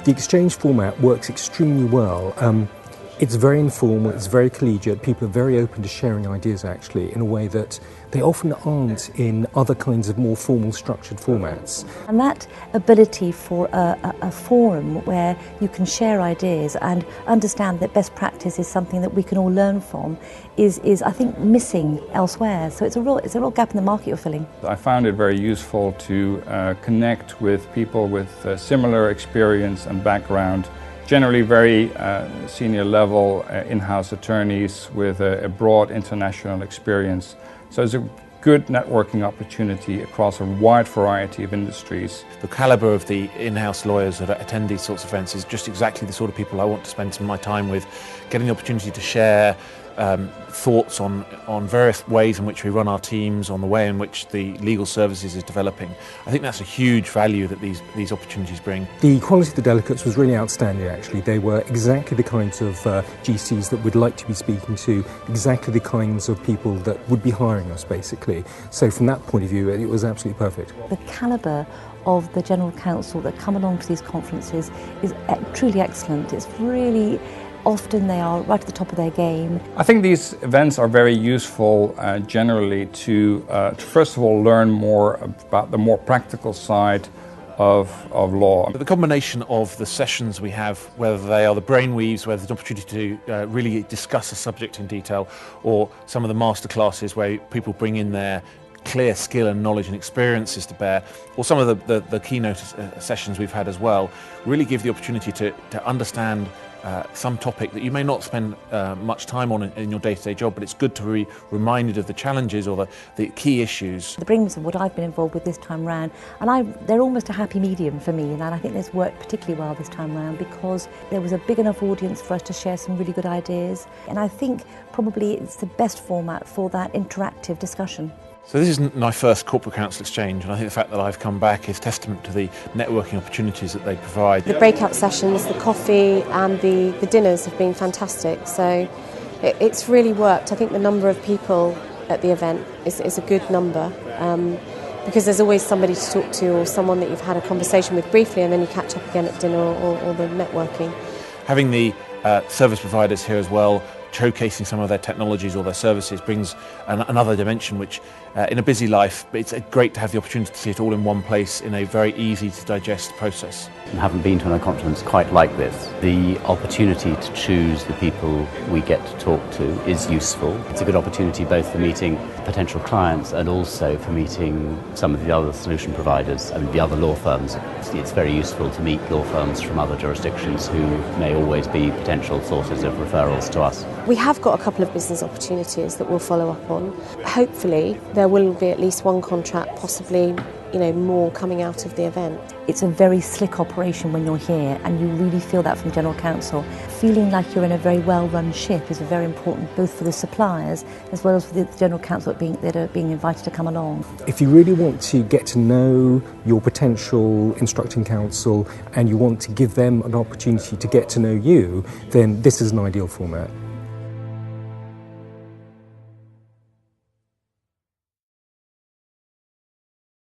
The exchange format works extremely well. It's very informal, it's very collegiate, people are very open to sharing ideas actually in a way that they often aren't in other kinds of more formal structured formats. And that ability for a forum where you can share ideas and understand that best practice is something that we can all learn from is I think missing elsewhere. So it's a real gap in the market you're filling. I found it very useful to connect with people with similar experience and background. Generally very senior level in-house attorneys with a broad international experience. So it's a good networking opportunity across a wide variety of industries. The calibre of the in-house lawyers that attend these sorts of events is just exactly the sort of people I want to spend some of my time with, getting the opportunity to share thoughts on various ways in which we run our teams, on the way in which the legal services is developing. I think that's a huge value that these opportunities bring. The quality of the delegates was really outstanding actually. They were exactly the kinds of GCs that we'd like to be speaking to, exactly the kinds of people that would be hiring us basically. So from that point of view it was absolutely perfect. The calibre of the General Counsel that come along to these conferences is truly excellent. It's really often they are right at the top of their game. I think these events are very useful generally to first of all learn more about the more practical side of law. The combination of the sessions we have, whether they are the brainweaves where there's an opportunity to really discuss a subject in detail, or some of the masterclasses where people bring in their clear skill and knowledge and experiences to bear, or some of the keynote sessions we've had as well, really give the opportunity to understand some topic that you may not spend much time on in your day-to-day job, but it's good to be reminded of the challenges or the key issues. The brings of what I've been involved with this time round, and they're almost a happy medium for me, and I think this worked particularly well this time round because there was a big enough audience for us to share some really good ideas, and I think probably it's the best format for that interactive discussion. So this isn't my first corporate counsel exchange, and I think the fact that I've come back is testament to the networking opportunities that they provide. The breakout sessions, the coffee and the dinners have been fantastic, so it's really worked. I think the number of people at the event is a good number because there's always somebody to talk to or someone that you've had a conversation with briefly and then you catch up again at dinner or the networking. Having the service providers here as well, showcasing some of their technologies or their services brings another dimension which in a busy life it's great to have the opportunity to see it all in one place in a very easy to digest process. I haven't been to a conference quite like this. The opportunity to choose the people we get to talk to is useful. It's a good opportunity both for meeting potential clients and also for meeting some of the other solution providers, the other law firms. It's very useful to meet law firms from other jurisdictions who may always be potential sources of referrals to us. We have got a couple of business opportunities that we'll follow up on. Hopefully there will be at least one contract, possibly more coming out of the event. It's a very slick operation when you're here, and you really feel that from General Counsel. Feeling like you're in a very well-run ship is very important, both for the suppliers as well as for the General Counsel that are being invited to come along. If you really want to get to know your potential instructing counsel and you want to give them an opportunity to get to know you, then this is an ideal format.